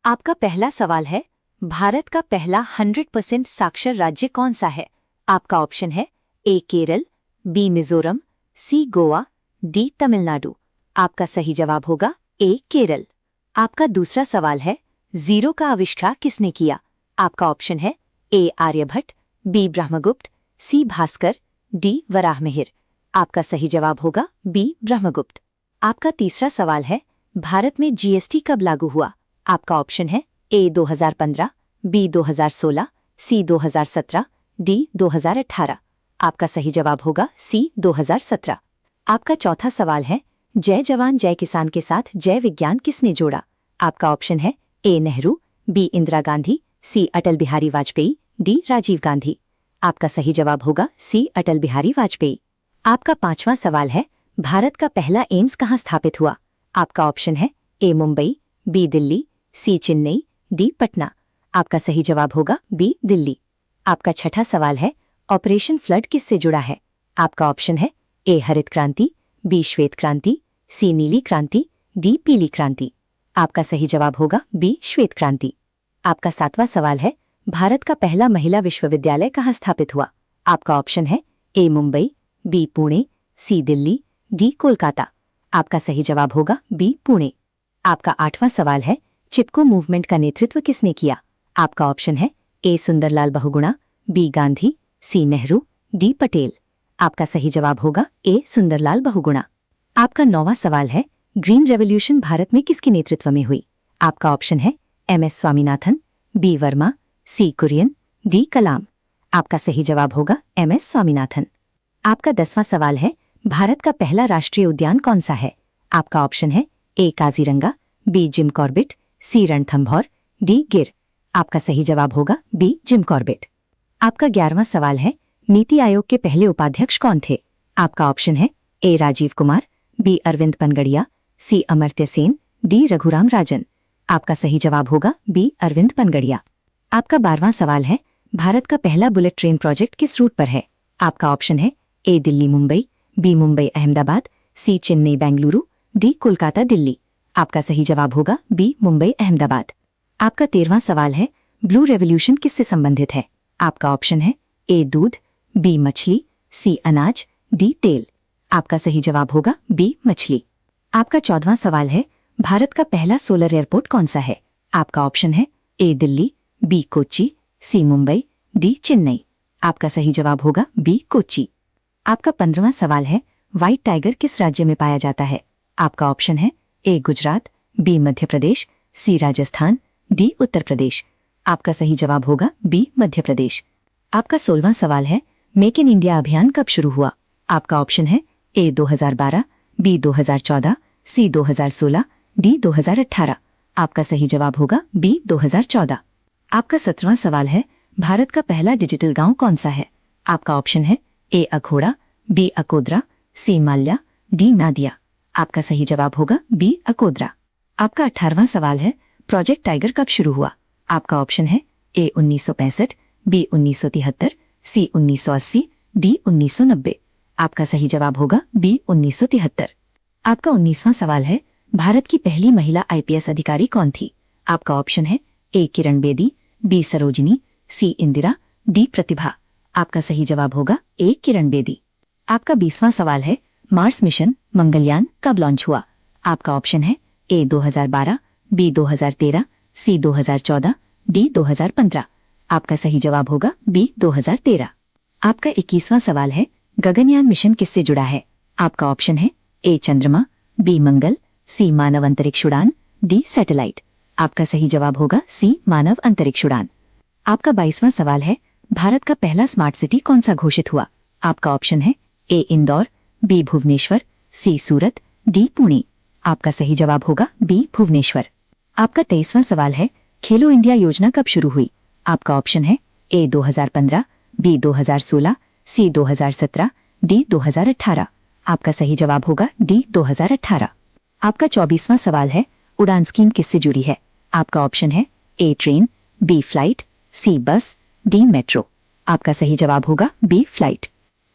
आपका पहला सवाल है, भारत का पहला 100% साक्षर राज्य कौन सा है? आपका ऑप्शन है ए केरल, बी मिजोरम, सी गोवा, डी तमिलनाडु। आपका सही जवाब होगा ए केरल। आपका दूसरा सवाल है, जीरो का आविष्कार किसने किया? आपका ऑप्शन है ए आर्यभट्ट, बी ब्रह्मगुप्त, सी भास्कर, डी वराहमिहिर। आपका सही जवाब होगा बी ब्रह्मगुप्त। आपका तीसरा सवाल है, भारत में जीएसटी कब लागू हुआ? आपका ऑप्शन है ए 2015, बी 2016, सी 2017, डी 2018। आपका सही जवाब होगा सी 2017। आपका चौथा सवाल है, जय जवान जय किसान के साथ जय विज्ञान किसने जोड़ा? आपका ऑप्शन है ए नेहरू, बी इंदिरा गांधी, सी अटल बिहारी वाजपेयी, डी राजीव गांधी। आपका सही जवाब होगा सी अटल बिहारी वाजपेयी। आपका पांचवा सवाल है, भारत का पहला एम्स कहाँ स्थापित हुआ? आपका ऑप्शन है ए मुंबई, बी दिल्ली, सी चेन्नई, डी पटना। आपका सही जवाब होगा बी दिल्ली। आपका छठा सवाल है, ऑपरेशन फ्लड किससे जुड़ा है? आपका ऑप्शन है ए हरित क्रांति, बी श्वेत क्रांति, सी नीली क्रांति, डी पीली क्रांति। आपका सही जवाब होगा बी श्वेत क्रांति। आपका सातवां सवाल है, भारत का पहला महिला विश्वविद्यालय कहाँ स्थापित हुआ? आपका ऑप्शन है ए मुंबई, बी पुणे, सी दिल्ली, डी कोलकाता। आपका सही जवाब होगा बी पुणे। आपका आठवां सवाल है, चिपको मूवमेंट का नेतृत्व किसने किया? आपका ऑप्शन है ए सुंदरलाल बहुगुणा, बी गांधी, सी नेहरू, डी पटेल। आपका सही जवाब होगा ए सुंदरलाल बहुगुणा। आपका नौवां सवाल है, ग्रीन रेवोल्यूशन भारत में किसके नेतृत्व में हुई? आपका ऑप्शन है एम.एस. स्वामीनाथन, बी वर्मा, सी कुरियन, डी कलाम। आपका सही जवाब होगा एम.एस. स्वामीनाथन। आपका 10वां सवाल है, भारत का पहला राष्ट्रीय उद्यान कौन सा है? आपका ऑप्शन है ए काजीरंगा, बी जिम कॉर्बेट, सी रणथंभौर, डी गिर। आपका सही जवाब होगा बी जिम कॉर्बेट। आपका 11वां सवाल है, नीति आयोग के पहले उपाध्यक्ष कौन थे? आपका ऑप्शन है ए राजीव कुमार, बी अरविंद पनगड़िया, सी अमर्त्य सेन, डी रघुराम राजन। आपका सही जवाब होगा बी अरविंद पनगड़िया। आपका 12वां सवाल है, भारत का पहला बुलेट ट्रेन प्रोजेक्ट किस रूट पर है? आपका ऑप्शन है ए दिल्ली मुंबई, बी मुंबई अहमदाबाद, सी चेन्नई बेंगलुरु, डी कोलकाता दिल्ली। आपका सही जवाब होगा बी मुंबई अहमदाबाद। आपका 13वां सवाल है, ब्लू रेवोल्यूशन किससे संबंधित है? आपका ऑप्शन है ए दूध, बी मछली, सी अनाज, डी तेल। आपका सही जवाब होगा बी मछली। आपका 14वां सवाल है, भारत का पहला सोलर एयरपोर्ट कौन सा है? आपका ऑप्शन है ए दिल्ली, बी कोच्चि, सी मुंबई, डी चेन्नई। आपका सही जवाब होगा बी कोच्चि। आपका 15वां सवाल है, व्हाइट टाइगर किस राज्य में पाया जाता है? आपका ऑप्शन है ए गुजरात, बी मध्य प्रदेश, सी राजस्थान, डी उत्तर प्रदेश। आपका सही जवाब होगा बी मध्य प्रदेश। आपका 16वां सवाल है, मेक इन इंडिया अभियान कब शुरू हुआ? आपका ऑप्शन है ए 2012, बी 2014, सी 2016, डी 2018। आपका सही जवाब होगा बी 2014। आपका 17वां सवाल है, भारत का पहला डिजिटल गांव कौन सा है? आपका ऑप्शन है ए अखोड़ा, बी अकोदरा, सी माल्या, डी नादिया। आपका सही जवाब होगा बी अकोदरा। आपका 18वां सवाल है, प्रोजेक्ट टाइगर कब शुरू हुआ? आपका ऑप्शन है ए 1965, बी 1973, सी 1980, डी 1990। आपका सही जवाब होगा बी 1973। आपका 19वां सवाल है, भारत की पहली महिला आईपीएस अधिकारी कौन थी? आपका ऑप्शन है ए किरण बेदी, बी सरोजिनी, सी इंदिरा, डी प्रतिभा। आपका सही जवाब होगा ए किरण बेदी। आपका 20वां सवाल है, मार्स मिशन मंगलयान कब लॉन्च हुआ? आपका ऑप्शन है ए 2012, बी 2013, सी 2014, डी 2015। आपका सही जवाब होगा बी 2013। आपका 21वां सवाल है, गगनयान मिशन किससे जुड़ा है? आपका ऑप्शन है ए चंद्रमा, बी मंगल, सी मानव अंतरिक्ष उड़ान, डी सैटेलाइट। आपका सही जवाब होगा सी मानव अंतरिक्ष उड़ान। आपका 22वां सवाल है, भारत का पहला स्मार्ट सिटी कौन सा घोषित हुआ? आपका ऑप्शन है ए इंदौर, बी भुवनेश्वर, सी सूरत, डी पुणे। आपका सही जवाब होगा बी भुवनेश्वर। आपका 23वां सवाल है, खेलो इंडिया योजना कब शुरू हुई? आपका ऑप्शन है ए 2015, बी 2016, सी 2017, डी 2018। आपका सही जवाब होगा डी 2018। आपका 24वां सवाल है, उड़ान स्कीम किससे जुड़ी है? आपका ऑप्शन है ए ट्रेन, बी फ्लाइट, सी बस, डी मेट्रो। आपका सही जवाब होगा बी फ्लाइट।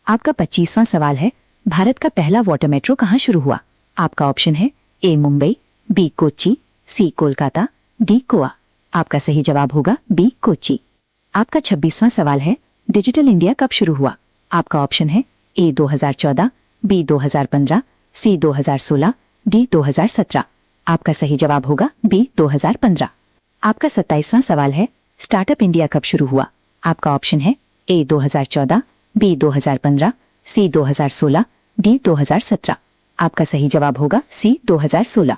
आपका 25वां सवाल है, भारत का पहला वाटर मेट्रो कहाँ शुरू हुआ? आपका ऑप्शन है ए मुंबई, बी कोच्चि, सी कोलकाता, डी गोवा। आपका सही जवाब होगा बी कोच्चि। आपका 26वां सवाल है, डिजिटल इंडिया कब शुरू हुआ? आपका ऑप्शन है ए 2014, बी 2015, सी 2016, डी 2017। आपका सही जवाब होगा बी 2015। आपका 27वां सवाल है, स्टार्टअप इंडिया कब शुरू हुआ? आपका ऑप्शन है ए 2014, बी 2015, सी 2016, डी 2017। आपका सही जवाब होगा सी 2016।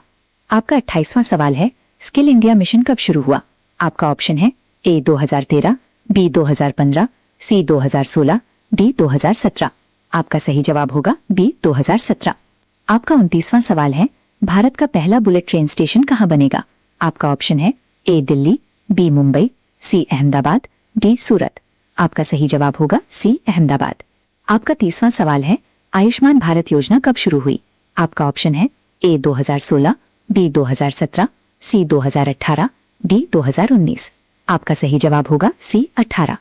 आपका 28वां सवाल है, स्किल इंडिया मिशन कब शुरू हुआ? आपका ऑप्शन है ए 2013, बी 2015, सी 2016, डी 2017। आपका सही जवाब होगा बी 2017। आपका 29वां सवाल है, भारत का पहला बुलेट ट्रेन स्टेशन कहाँ बनेगा? आपका ऑप्शन है ए दिल्ली, बी मुंबई, सी अहमदाबाद, डी सूरत। आपका सही जवाब होगा सी अहमदाबाद। आपका 30वां सवाल है, आयुष्मान भारत योजना कब शुरू हुई? आपका ऑप्शन है ए 2016, बी 2017, सी 2018, डी 2019। आपका सही जवाब होगा सी 18।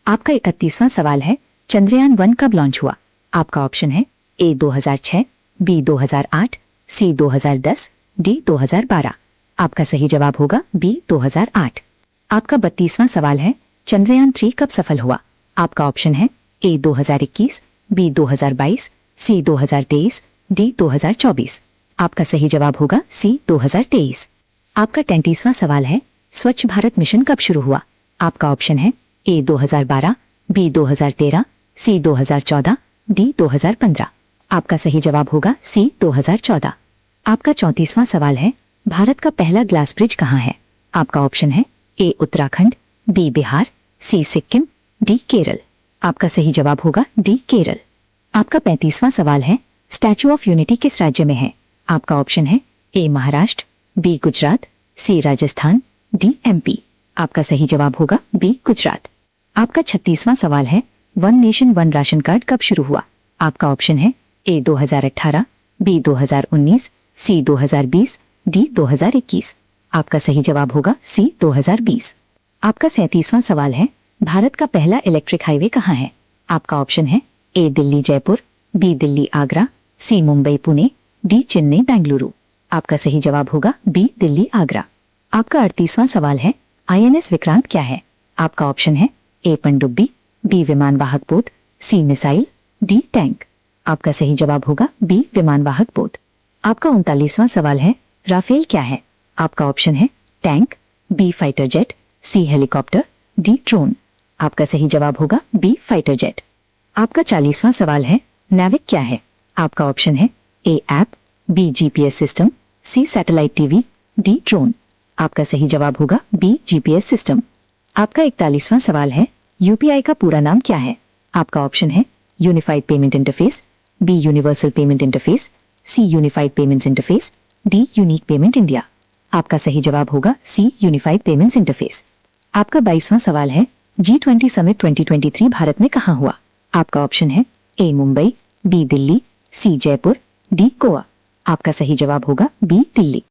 आपका 31वां सवाल है, चंद्रयान 1 कब लॉन्च हुआ? आपका ऑप्शन है ए 2006, बी 2008, सी 2010, डी 2012। आपका सही जवाब होगा बी 2008। आपका 32वां सवाल है, चंद्रयान 3 कब सफल हुआ? आपका ऑप्शन है ए 2021, बी 2022, सी 2023, डी 2024। आपका सही जवाब होगा सी 2023। आपका 33वां सवाल है, स्वच्छ भारत मिशन कब शुरू हुआ? आपका ऑप्शन है ए 2012, बी 2013, सी 2014, डी 2015। आपका सही जवाब होगा सी 2014। आपका 34वां सवाल है, भारत का पहला ग्लास ब्रिज कहाँ है? आपका ऑप्शन है ए उत्तराखंड, बी बिहार, सी सिक्किम, डी केरल। आपका सही जवाब होगा डी केरल। आपका 35वां सवाल है, स्टैचू ऑफ यूनिटी किस राज्य में है? आपका ऑप्शन है ए महाराष्ट्र, बी गुजरात, सी राजस्थान, डी एमपी। आपका सही जवाब होगा बी गुजरात। आपका 36वां सवाल है, one nation one ration card कब शुरू हुआ? आपका ऑप्शन है ए 2018, बी 2019, सी 2020, डी 2021। आपका सही जवाब होगा सी 2020। आपका 37वां सवाल है, भारत का पहला इलेक्ट्रिक हाईवे कहाँ है? आपका ऑप्शन है ए दिल्ली जयपुर, बी दिल्ली आगरा, सी मुंबई पुणे, डी चेन्नई बेंगलुरु। आपका सही जवाब होगा बी दिल्ली आगरा। आपका 38वां सवाल है, आईएनएस विक्रांत क्या है? आपका ऑप्शन है ए पनडुब्बी, बी विमान वाहक पोत, सी मिसाइल, डी टैंक। आपका सही जवाब होगा बी विमान वाहक पोत। आपका 39वां सवाल है, राफेल क्या है? आपका ऑप्शन है टैंक, बी फाइटर जेट, सी हेलीकॉप्टर, डी ड्रोन। आपका सही जवाब होगा बी फाइटर जेट। आपका 40वां सवाल है, नेविक क्या है? आपका ऑप्शन है ए ऐप, बी जीपीएस सिस्टम, सी सैटेलाइट टीवी, डी ड्रोन। आपका सही जवाब होगा बी जीपीएस सिस्टम। आपका 41वां सवाल है, यूपीआई का पूरा नाम क्या है? आपका ऑप्शन है unified payment interface, B universal payment interface, C unified payments interface, D unique payment India. आपका सही जवाब होगा सी यूनिफाइड पेमेंट्स इंटरफेस। आपका 22वां सवाल है, G20 समिट 2023 भारत में कहाँ हुआ? आपका ऑप्शन है ए मुंबई, बी दिल्ली, सी जयपुर, डी गोवा। आपका सही जवाब होगा बी दिल्ली।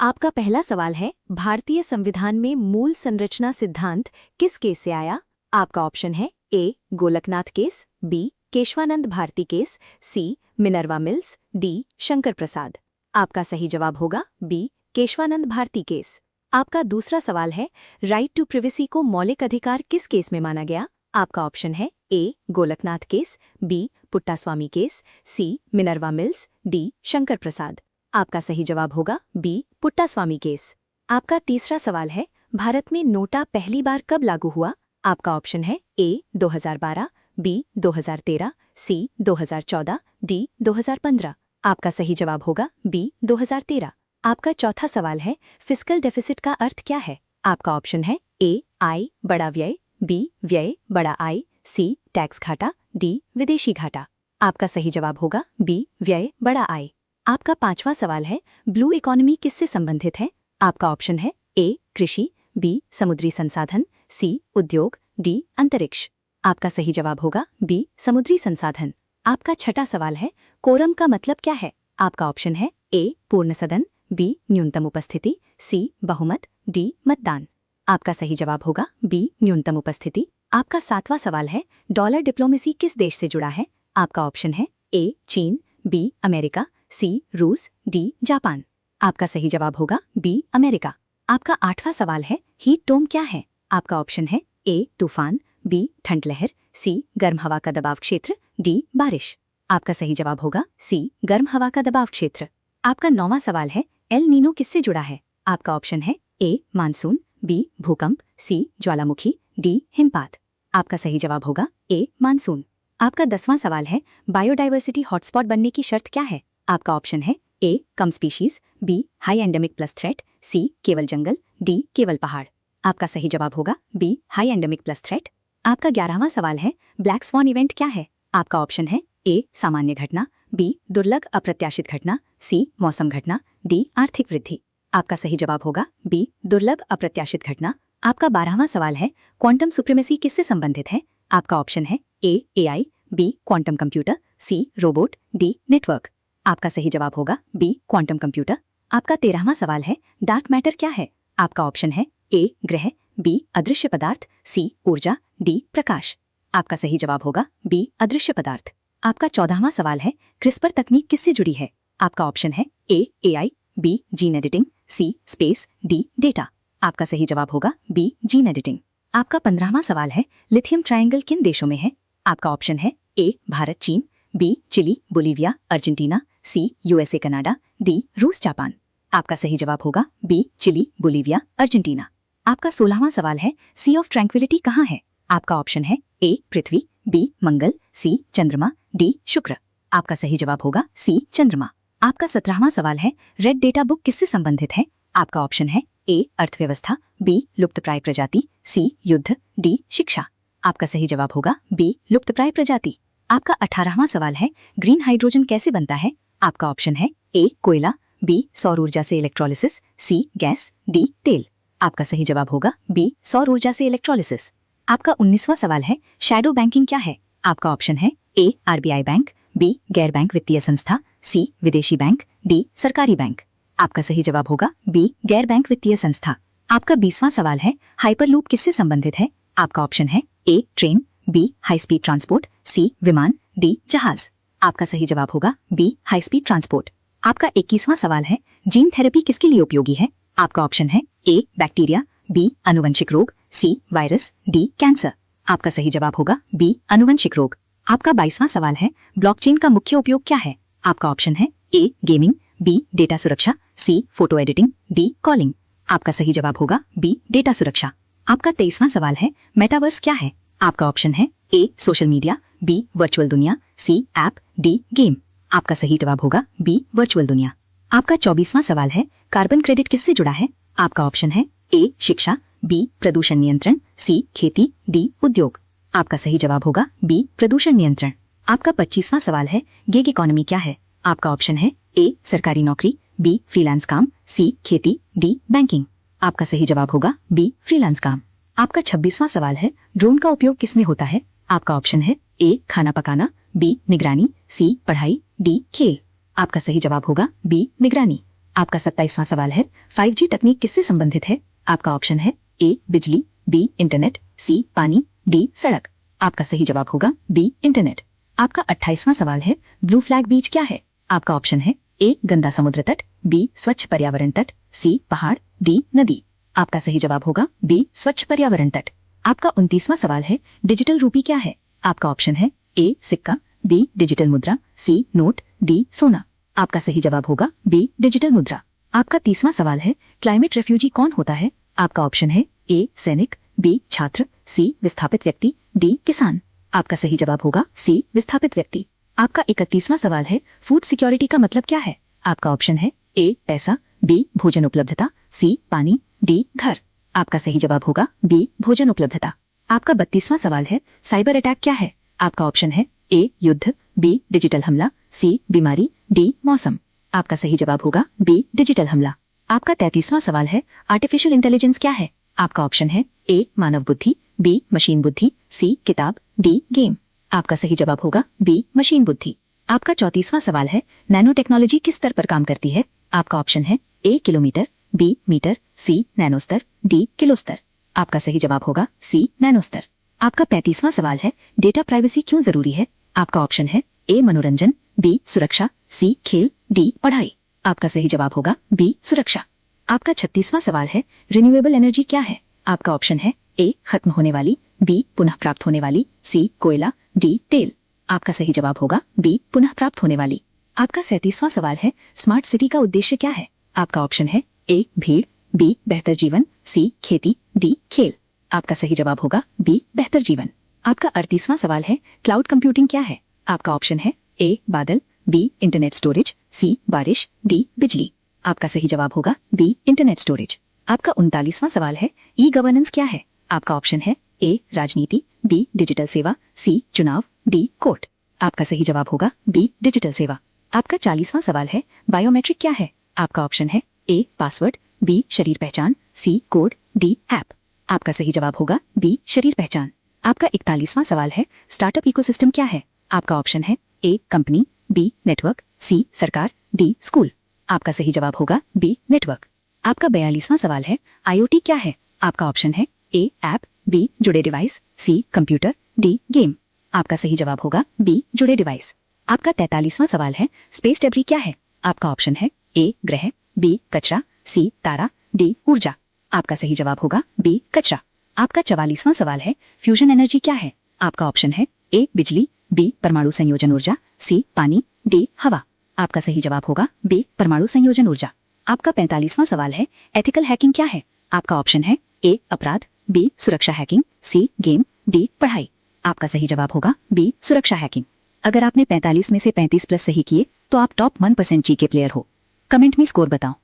आपका पहला सवाल है, भारतीय संविधान में मूल संरचना सिद्धांत किस केस से आया? आपका ऑप्शन है A Golaknath case, B Kesavananda Bharati case, C Minerva mills, D Shankar Prasad. आपका सही जवाब होगा बी केशवानंद भारती केस। आपका दूसरा सवाल है, राइट टू प्रिवेसी को मौलिक अधिकार किस केस में माना गया? आपका ऑप्शन है A Golaknath case, B Puttaswamy case, C Minerva mills, D Shankar Prasad. आपका सही जवाब होगा बी पुट्टास्वामी केस। आपका तीसरा सवाल है, भारत में नोटा पहली बार कब लागू हुआ? आपका ऑप्शन है ए 2012, बी 2013, सी 2014, डी 2015। आपका सही जवाब होगा बी 2013। आपका चौथा सवाल है, फिस्कल डेफिसिट का अर्थ क्या है? आपका ऑप्शन है ए आय बड़ा व्यय, बी व्यय बड़ा आय, सी टैक्स घाटा, डी विदेशी घाटा। आपका सही जवाब होगा बी व्यय बड़ा आय। आपका पांचवा सवाल है, ब्लू इकोनॉमी किससे संबंधित है? आपका ऑप्शन है ए कृषि, बी समुद्री संसाधन, सी उद्योग, डी अंतरिक्ष। आपका सही जवाब होगा बी समुद्री संसाधन। आपका छठा सवाल है, कोरम का मतलब क्या है? आपका ऑप्शन है ए पूर्ण सदन, बी न्यूनतम उपस्थिति, सी बहुमत, डी मतदान। आपका सही जवाब होगा बी न्यूनतम उपस्थिति। आपका सातवां सवाल है, डॉलर डिप्लोमेसी किस देश से जुड़ा है? आपका ऑप्शन है ए चीन, बी अमेरिका, सी रूस, डी जापान। आपका सही जवाब होगा बी अमेरिका। आपका 8वां सवाल है हीट डोम क्या है? आपका ऑप्शन है ए तूफान, बी ठंडलहर, सी गर्म हवा का दबाव क्षेत्र, डी बारिश। आपका सही जवाब होगा सी गर्म हवा का दबाव क्षेत्र। आपका 9वां सवाल है एल नीनो किससे जुड़ा है? आपका ऑप्शन है ए मानसून, बी भूकंप, सी ज्वालामुखी, डी हिमपात। आपका सही जवाब होगा ए मानसून। आपका 10वां सवाल है बायोडाइवर्सिटी हॉटस्पॉट बनने की शर्त क्या है? आपका ऑप्शन है ए कम species, B high endemic plus threat, C केवल जंगल, डी केवल पहाड़। आपका सही जवाब होगा B high endemic plus threat. आपका 11वां सवाल है ब्लैक स्वॉन इवेंट क्या है? आपका ऑप्शन है ए सामान्य घटना, बी दुर्लभ अप्रत्याशित घटना, सी मौसम घटना, डी आर्थिक वृद्धि। आपका सही जवाब होगा बी दुर्लभ अप्रत्याशित घटना। आपका 12वां सवाल है क्वांटम सुप्रीमेसी किससे संबंधित है? आपका ऑप्शन है ए एआई, बी क्वांटम कंप्यूटर, सी रोबोट, डी नेटवर्क। आपका सही जवाब होगा बी क्वांटम कंप्यूटर। आपका 13वां सवाल है डार्क मैटर क्या है? आपका ऑप्शन है ए ग्रह, बी अदृश्य पदार्थ, सी ऊर्जा, डी प्रकाश। आपका सही जवाब होगा बी अदृश्य पदार्थ। आपका 14वां सवाल है क्रिस्पर तकनीक किससे जुड़ी है? आपका ऑप्शन है ए एआई, बी जीन एडिटिंग, सी स्पेस, डी डेटा। आपका सही जवाब होगा बी जीन एडिटिंग। आपका 15वां सवाल है लिथियम ट्रायंगल किन देशों में है? आपका ऑप्शन है ए भारत चीन, B Chile Bolivia Argentina, C USA Canada, D रूस जापान। आपका सही जवाब होगा बी चिली बोलीविया अर्जेंटीना। आपका 16वां सवाल है सी ऑफ ट्रैंक्विलिटी कहाँ है? आपका ऑप्शन है ए पृथ्वी, बी मंगल, सी चंद्रमा, डी शुक्र। आपका सही जवाब होगा सी चंद्रमा। आपका 17वां सवाल है रेड डेटा बुक किससे संबंधित है? आपका ऑप्शन है ए अर्थव्यवस्था, बी लुप्तप्राय प्रजाति, सी युद्ध, डी शिक्षा। आपका सही जवाब होगा बी लुप्तप्राय प्रजाति। आपका 18वां सवाल है ग्रीन हाइड्रोजन कैसे बनता है? आपका ऑप्शन है ए कोयला, बी सौर ऊर्जा से इलेक्ट्रोलिसिस, सी गैस, डी तेल। आपका सही जवाब होगा बी सौर ऊर्जा से इलेक्ट्रोलिसिस। आपका 19वां सवाल है शैडो बैंकिंग क्या है? आपका ऑप्शन है ए आरबीआई बैंक, बी गैर बैंक वित्तीय संस्था, सी विदेशी बैंक, डी सरकारी बैंक। आपका सही जवाब होगा बी गैर बैंक वित्तीय संस्था। आपका 20वां सवाल है हाइपरलूप किससे संबंधित है? आपका ऑप्शन है A train, B high speed transport, C विमान, डी जहाज। आपका सही जवाब होगा बी हाई स्पीड ट्रांसपोर्ट। आपका 21वां सवाल है जीन थेरेपी किसके लिए उपयोगी है? आपका ऑप्शन है ए बैक्टीरिया, बी अनुवंशिक रोग, सी वायरस, डी कैंसर। आपका सही जवाब होगा बी अनुवंशिक रोग। आपका 22वां सवाल है ब्लॉकचेन का मुख्य उपयोग क्या है? आपका ऑप्शन है ए गेमिंग, बी डेटा सुरक्षा, सी फोटो एडिटिंग, डी कॉलिंग। आपका सही जवाब होगा बी डेटा सुरक्षा। आपका 23वां सवाल है मेटावर्स क्या है? आपका ऑप्शन है ए सोशल मीडिया, बी वर्चुअल दुनिया, सी ऐप, डी गेम। आपका सही जवाब होगा बी वर्चुअल दुनिया। आपका 24वां सवाल है कार्बन क्रेडिट किससे जुड़ा है? आपका ऑप्शन है ए शिक्षा, बी प्रदूषण नियंत्रण, सी खेती, डी उद्योग। आपका सही जवाब होगा बी प्रदूषण नियंत्रण। आपका 25वां सवाल है गिग इकोनॉमी क्या है? आपका ऑप्शन है ए सरकारी नौकरी, बी फ्रीलांस काम, सी खेती, डी बैंकिंग। आपका सही जवाब होगा बी फ्रीलांस काम। आपका 26वां सवाल है ड्रोन का उपयोग किसमें होता है? आपका ऑप्शन है ए खाना पकाना, बी निगरानी, सी पढ़ाई, डी खेल। आपका सही जवाब होगा बी निगरानी। आपका 27वां सवाल है 5G तकनीक किससे संबंधित है? आपका ऑप्शन है ए बिजली, बी इंटरनेट, सी पानी, डी सड़क। आपका सही जवाब होगा बी इंटरनेट। आपका 28वां सवाल है ब्लू फ्लैग बीच क्या है? आपका ऑप्शन है ए गंदा समुद्र तट, बी स्वच्छ पर्यावरण तट, सी पहाड़, डी नदी। आपका सही जवाब होगा बी स्वच्छ पर्यावरण तट। आपका 29वां सवाल है डिजिटल रूपी क्या है? आपका ऑप्शन है ए सिक्का, बी डिजिटल मुद्रा, सी नोट, डी सोना। आपका सही जवाब होगा बी डिजिटल मुद्रा। आपका 30वां सवाल है क्लाइमेट रेफ्यूजी कौन होता है? आपका ऑप्शन है ए सैनिक, बी छात्र, सी विस्थापित व्यक्ति, डी किसान। आपका सही जवाब होगा सी विस्थापित व्यक्ति। आपका 31वां सवाल है फूड सिक्योरिटी का मतलब क्या है? आपका ऑप्शन है ए पैसा, बी भोजन उपलब्धता, सी पानी, डी घर। आपका सही जवाब होगा बी भोजन उपलब्धता। आपका 32वां सवाल है साइबर अटैक क्या है? आपका ऑप्शन है ए युद्ध, बी डिजिटल हमला, सी बीमारी, डी मौसम। आपका सही जवाब होगा बी डिजिटल हमला। आपका 33वां सवाल है आर्टिफिशियल इंटेलिजेंस क्या है? आपका ऑप्शन है ए मानव बुद्धि, बी मशीन बुद्धि, सी किताब, डी गेम। आपका सही जवाब होगा बी मशीन बुद्धि। आपका 34वां सवाल है नैनो टेक्नोलॉजी किस स्तर पर काम करती है? आपका ऑप्शन है ए किलोमीटर, बी मीटर, सी नैनो स्तर, डी किलो स्तर। आपका सही जवाब होगा सी नैनो स्तर। आपका 35वां सवाल है डेटा प्राइवेसी क्यों जरूरी है? आपका ऑप्शन है ए मनोरंजन, बी सुरक्षा, सी खेल, डी पढ़ाई। आपका सही जवाब होगा बी सुरक्षा। आपका 36वां सवाल है, रिन्यूएबल एनर्जी क्या है? आपका ऑप्शन है ए खत्म होने वाली, बी पुनः प्राप्त होने वाली, सी कोयला, डी तेल। आपका सही जवाब होगा बी पुनः प्राप्त होने वाली। आपका 37वां सवाल है, स्मार्ट सिटी का उद्देश्य क्या है? आपका ऑप्शन है ए भीड़, बी बेहतर जीवन, सी खेती, डी खेल। आपका सही जवाब होगा बी बेहतर जीवन। आपका 38वां सवाल है, क्लाउड कंप्यूटिंग क्या है? आपका ऑप्शन है ए बादल, बी इंटरनेट स्टोरेज, सी बारिश, डी बिजली। आपका सही जवाब होगा बी इंटरनेट स्टोरेज। आपका 39वां सवाल है, ई गवर्नेंस क्या है? आपका ऑप्शन है ए राजनीति, बी डिजिटल सेवा, सी चुनाव, डी कोर्ट। आपका सही जवाब होगा बी डिजिटल सेवा। आपका 40वां सवाल है, बायोमेट्रिक क्या है? आपका ऑप्शन है ए पासवर्ड, बी शरीर पहचान, सी कोड, डी ऐप। आपका सही जवाब होगा बी शरीर पहचान। आपका 41वां सवाल है, स्टार्टअप इकोसिस्टम क्या है? आपका ऑप्शन है ए कंपनी, बी नेटवर्क, सी सरकार, डी स्कूल। आपका सही जवाब होगा बी नेटवर्क। आपका 42वां सवाल है, आईओटी क्या है? आपका ऑप्शन है ए ऐप, बी जुड़े डिवाइस, सी कंप्यूटर, डी गेम। आपका सही जवाब होगा बी जुड़े डिवाइस। आपका 43वां सवाल है, स्पेस डेब्री क्या है? आपका ऑप्शन है ए ग्रह, बी कचरा, सी तारा, डी ऊर्जा। आपका सही जवाब होगा बी कचरा। आपका 44वां सवाल है, फ्यूजन एनर्जी क्या है? आपका ऑप्शन है ए बिजली, बी परमाणु संयोजन ऊर्जा, सी पानी, डी हवा। आपका सही जवाब होगा बी परमाणु संयोजन ऊर्जा। आपका 45वां सवाल है, एथिकल हैकिंग क्या है? आपका ऑप्शन है ए अपराध, बी सुरक्षा हैकिंग, सी गेम, डी पढ़ाई। आपका सही जवाब होगा बी सुरक्षा हैकिंग। अगर आपने 45 में से 35 प्लस सही किए तो आप टॉप 1% जीके प्लेयर हो। कमेंट में स्कोर बताओ।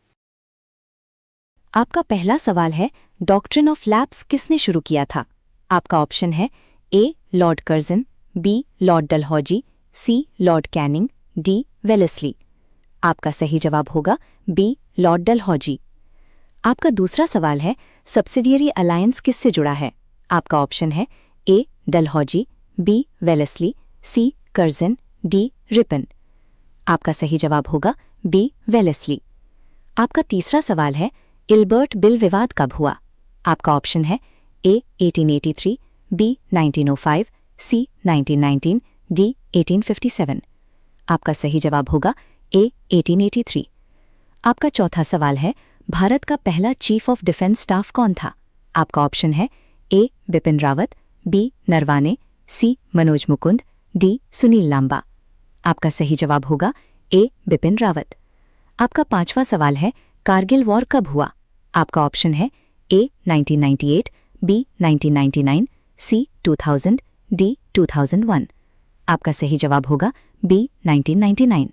आपका पहला सवाल है, डॉक्ट्रिन ऑफ लैप्स किसने शुरू किया था? आपका ऑप्शन है A Lord Curzon, B Lord Dalhousie, C Lord Canning, D Wellesley. आपका सही जवाब होगा बी लॉर्ड डलहौजी। आपका दूसरा सवाल है, सब्सिडियरी अलायंस किससे जुड़ा है? आपका ऑप्शन है ए डलहौजी, बी वेलेस्ली, सी कर्जन, डी रिपन। आपका सही जवाब होगा बी वेलेस्ली। आपका तीसरा सवाल है, इल्बर्ट बिल विवाद कब हुआ? आपका ऑप्शन है ए 1883, बी 1905, सी 1919, डी 1857। आपका सही जवाब होगा ए 1883। आपका चौथा सवाल है, भारत का पहला चीफ ऑफ डिफेंस स्टाफ कौन था? आपका ऑप्शन है ए बिपिन रावत, बी नरवाने, सी मनोज मुकुंद, डी सुनील लांबा। आपका सही जवाब होगा ए बिपिन रावत। आपका पांचवा सवाल है, कारगिल वॉर कब हुआ? आपका ऑप्शन है ए 1998, बी 1999, सी 2000, डी 2001। आपका सही जवाब होगा बी 1999।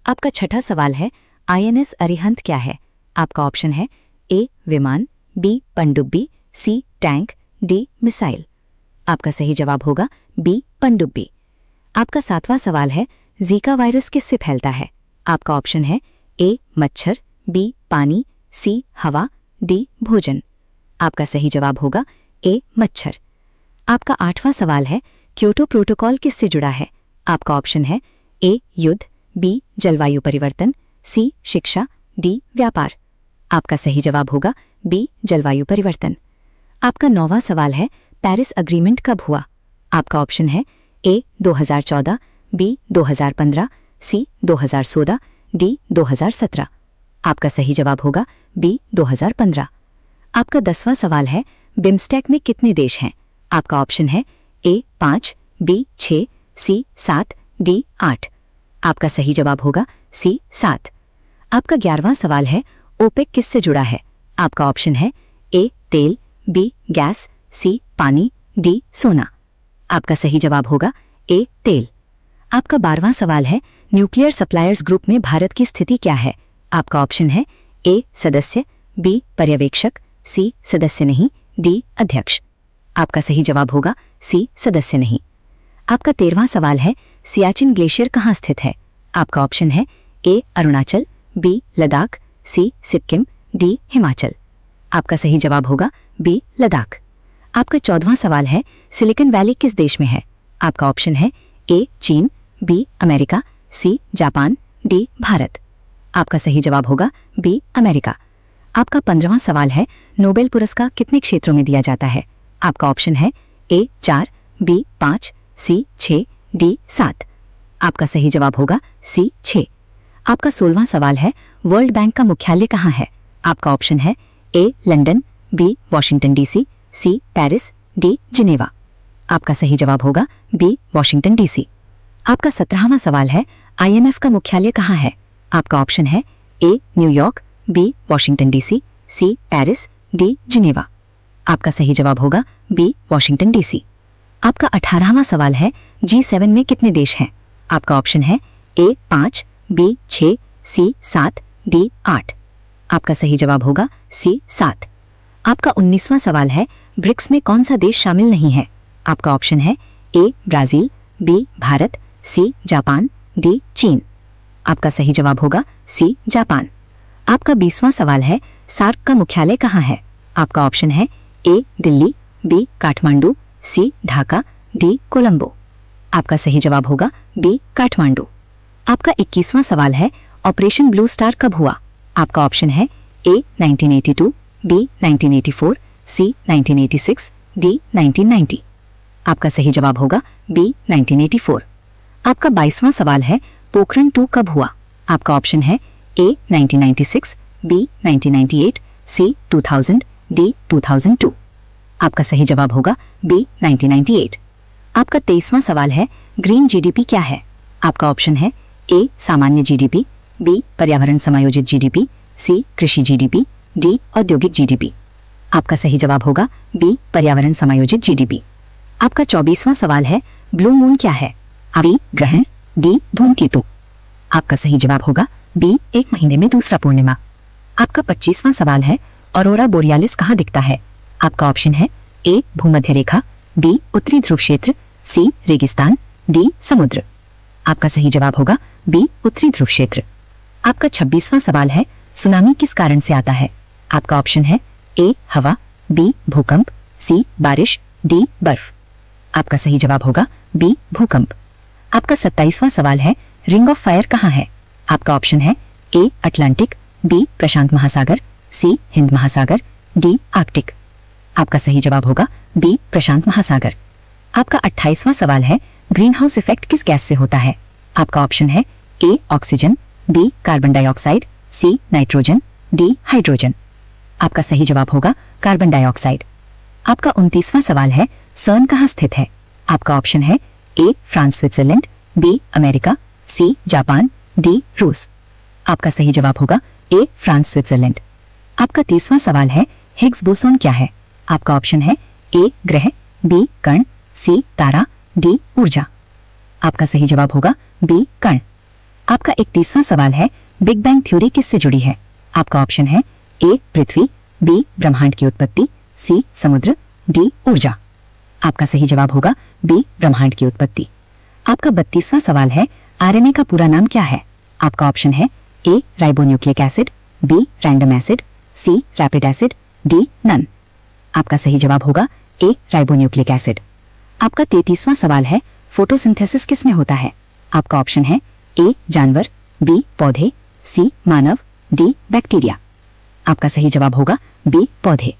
आपका छठा सवाल है, आईएनएस अरिहंत क्या है? आपका ऑप्शन है ए विमान, बी पनडुब्बी, सी टैंक, डी मिसाइल। आपका सही जवाब होगा बी पनडुब्बी। आपका सातवां सवाल है, जीका वायरस किससे फैलता है? आपका ऑप्शन है ए मच्छर, बी पानी, सी हवा, डी भोजन। आपका सही जवाब होगा ए मच्छर। आपका आठवां सवाल है, क्योटो प्रोटोकॉल किससे जुड़ा है? आपका ऑप्शन है ए युद्ध, बी जलवायु परिवर्तन, सी शिक्षा, डी व्यापार। आपका सही जवाब होगा बी जलवायु परिवर्तन। आपका 9वां सवाल है, पेरिस अग्रीमेंट कब हुआ? आपका ऑप्शन है ए 2014, बी 2015, सी 2016, डी 2017। आपका सही जवाब होगा बी 2015। आपका 10वां सवाल है, बिम्स्टेक में कितने देश हैं? आपका ऑप्शन है ए 5, बी 6, सी 7, डी 8। आपका सही जवाब होगा सी 7। आपका 11वां सवाल है, ओपेक किससे जुड़ा है? आपका ऑप्शन है ए तेल, बी गैस, सी पानी, डी सोना। आपका सही जवाब होगा ए तेल। आपका 12वां सवाल है, न्यूक्लियर सप्लायर्स ग्रुप में भारत की स्थिति क्या है? आपका ऑप्शन है ए सदस्य, बी पर्यवेक्षक, सी सदस्य नहीं, डी अध्यक्ष। आपका सही जवाब होगा सी सदस्य नहीं। आपका 13वां सवाल है, सियाचिन ग्लेशियर कहाँ स्थित है? आपका ऑप्शन है ए अरुणाचल, बी लद्दाख, सी सिक्किम, डी हिमाचल। आपका सही जवाब होगा बी लद्दाख। आपका 14वां सवाल है, सिलिकॉन वैली किस देश में है? आपका ऑप्शन है ए चीन, B America, C Japan, D Bharat. आपका सही जवाब होगा बी अमेरिका। आपका 15वां सवाल है, नोबेल पुरस्कार कितने क्षेत्रों में दिया जाता है? आपका ऑप्शन है ए 4, बी 5, सी 6, डी 7। आपका सही जवाब होगा सी 6। आपका 16वां सवाल है, वर्ल्ड बैंक का मुख्यालय कहाँ है? आपका ऑप्शन है A London, B Washington DC, C Paris, D Geneva. आपका सही जवाब होगा बी वॉशिंगटन डीसी। आपका 17वां सवाल है IMF का मुख्यालय कहाँ है? आपका ऑप्शन है A New York, B Washington DC, C Paris, D Geneva. आपका सही जवाब होगा बी वॉशिंगटन डीसी। आपका 18वां सवाल है G7 में कितने देश हैं? आपका ऑप्शन है ए 5, बी 6, सी 7, डी 8। आपका सही जवाब होगा सी 7। आपका 19वां सवाल है ब्रिक्स में कौन सा देश शामिल नहीं है? आपका ऑप्शन है A Brazil, B Bharat, C Japan, D चीन। आपका सही जवाब होगा सी जापान। आपका 20वां सवाल है सार्क का मुख्यालय कहाँ है? आपका ऑप्शन है ए दिल्ली, बी काठमांडू, सी ढाका, डी कोलंबो। आपका सही जवाब होगा बी काठमांडू। आपका 21वां सवाल है ऑपरेशन ब्लू स्टार कब हुआ? आपका ऑप्शन है ए 1982, बी 1984, सी 1986, डी 1990। आपका सही जवाब होगा बी 1984। आपका 22वां सवाल है पोखरण 2 कब हुआ? आपका ऑप्शन है ए 1996, बी 1998, सी 2000, डी 2002। आपका सही जवाब होगा बी 1998। आपका 23वां सवाल है ग्रीन जीडीपी क्या है? आपका ऑप्शन है ए सामान्य जीडीपी, बी पर्यावरण समायोजित जीडीपी, सी कृषि जीडीपी, डी औद्योगिक जीडीपी। आपका सही जवाब होगा बी पर्यावरण समायोजित जीडीपी। आपका 24वां सवाल है ब्लू मून क्या है? बी ग्रहण, डी धूमकेतु। आपका सही जवाब होगा बी एक महीने में दूसरा पूर्णिमा। आपका 25वां सवाल है ऑरोरा बोरियालिस कहाँ दिखता है? आपका ऑप्शन है ए भूमध्य रेखा, बी उत्तरी ध्रुव क्षेत्र, सी रेगिस्तान, डी समुद्र। आपका सही जवाब होगा बी उत्तरी ध्रुव क्षेत्र। आपका 26वां सवाल है सुनामी किस कारण से आता है? आपका ऑप्शन है ए हवा, बी भूकंप, सी बारिश, डी बर्फ। आपका सही जवाब होगा बी भूकंप। आपका 27वां सवाल है रिंग ऑफ फायर कहाँ है? आपका ऑप्शन है ए अटलांटिक, बी प्रशांत महासागर, सी हिंद महासागर, डी आर्कटिक। आपका सही जवाब होगा बी प्रशांत महासागर। आपका 28वां सवाल है ग्रीन हाउस इफेक्ट किस गैस से होता है? आपका ऑप्शन है A oxygen, B carbon dioxide, C nitrogen, D hydrogen. आपका सही जवाब होगा कार्बन डाइऑक्साइड। आपका 29वां सवाल है सर्न कहाँ स्थित है? आपका ऑप्शन है A France Switzerland, B America, C Japan, D रूस। आपका सही जवाब होगा ए फ्रांस स्विट्जरलैंड। आपका 30वां सवाल है हिग्स बोसोन क्या है? आपका ऑप्शन है ए ग्रह, बी कण, सी तारा, डी ऊर्जा। आपका सही जवाब होगा बी कण। आपका 31वां सवाल है बिग बैंग थ्योरी किससे जुड़ी है? आपका ऑप्शन है ए पृथ्वी, बी ब्रह्मांड की उत्पत्ति, सी समुद्र, डी ऊर्जा। आपका सही जवाब होगा बी ब्रह्मांड की उत्पत्ति। आपका 32वां सवाल है आरएनए का पूरा नाम क्या है? आपका ऑप्शन है A ribonucleic acid, B random acid, C rapid acid, D none. आपका सही जवाब होगा ए राइबोन्यूक्लिक एसिड। आपका 33वां सवाल है फोटोसिंथेसिस किस में होता है? आपका ऑप्शन है ए जानवर, बी पौधे, सी मानव, डी बैक्टीरिया। आपका सही जवाब होगा बी पौधे।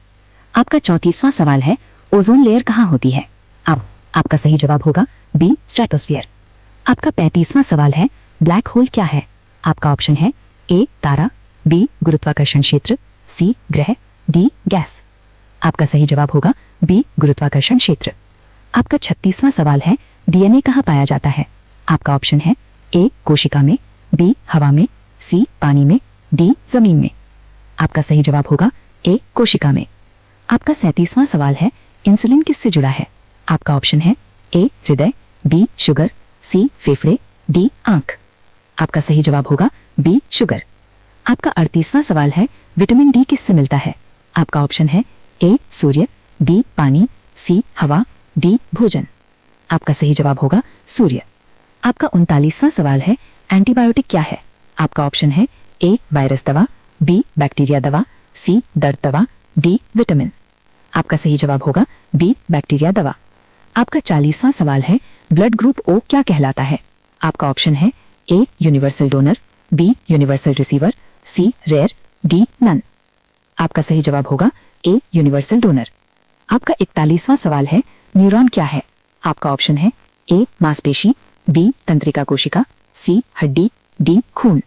आपका 34वां सवाल है ओजोन लेयर कहाँ होती है? आपका सही जवाब होगा बी स्ट्रेटोस्फीयर। आपका 35वां सवाल है ब्लैक होल क्या है? आपका ऑप्शन है ए तारा, बी गुरुत्वाकर्षण क्षेत्र, सी ग्रह, डी गैस। आपका सही जवाब होगा बी गुरुत्वाकर्षण क्षेत्र। आपका 36वां सवाल है डीएनए कहाँ पाया जाता है? आपका ऑप्शन है ए कोशिका में, बी हवा में, सी पानी में, डी जमीन में। आपका सही जवाब होगा ए कोशिका में। आपका 37वां सवाल है इंसुलिन किससे जुड़ा है? आपका ऑप्शन है ए हृदय, बी शुगर, सी फेफड़े, डी आंख। आपका सही जवाब होगा बी शुगर। आपका 38वां सवाल है विटामिन डी किससे मिलता है? आपका ऑप्शन है ए सूर्य, बी पानी, सी हवा, डी भोजन। आपका सही जवाब होगा सूर्य। आपका 39वां सवाल है एंटीबायोटिक क्या है? आपका ऑप्शन है ए वायरस दवा, बी बैक्टीरिया दवा, सी दर्द दवा, डी विटामिन। आपका सही जवाब होगा बी बैक्टीरिया दवा। आपका 40वां सवाल है ब्लड ग्रुप ओ क्या कहलाता है? आपका ऑप्शन है A universal donor, B universal receiver, C rare, D none. आपका सही जवाब होगा ए यूनिवर्सल डोनर। आपका 41वां सवाल है न्यूरॉन क्या है? आपका ऑप्शन है ए मांसपेशी, बी तंत्रिका कोशिका, सी हड्डी, डी खून।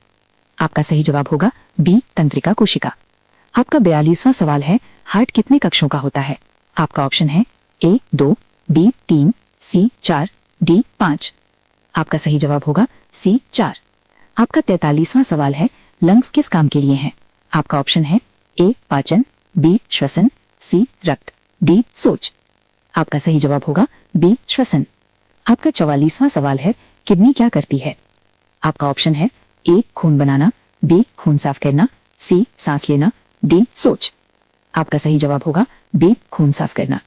आपका सही जवाब होगा बी तंत्रिका कोशिका। आपका 42वां सवाल है, हार्ट कितने कक्षों का होता है? आपका ऑप्शन है A 2, B 3, C 4, D 5। आपका सही जवाब होगा C 4। आपका 43वां सवाल है, लंग्स किस काम के लिए हैं? आपका ऑप्शन है A पाचन, B श्वसन, C रक्त, D सोच। आपका सही जवाब होगा B श्वसन। आपका 44वां सवाल है, किडनी क्या करती है? आपका ऑप्शन है A खून बनाना, B खून साफ करना, C सांस लेना, D सोच। आपका सही जवाब होगा B खून साफ करना।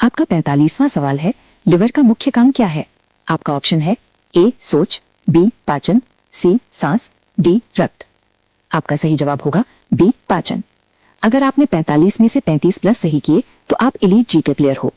आपका 45वां सवाल है, लिवर का मुख्य काम क्या है? आपका ऑप्शन है A सोच, B पाचन, C सांस, D रक्त। आपका सही जवाब होगा B पाचन। अगर आपने 45 में से 35 प्लस सही किए तो आप एलीट जीके प्लेयर हो।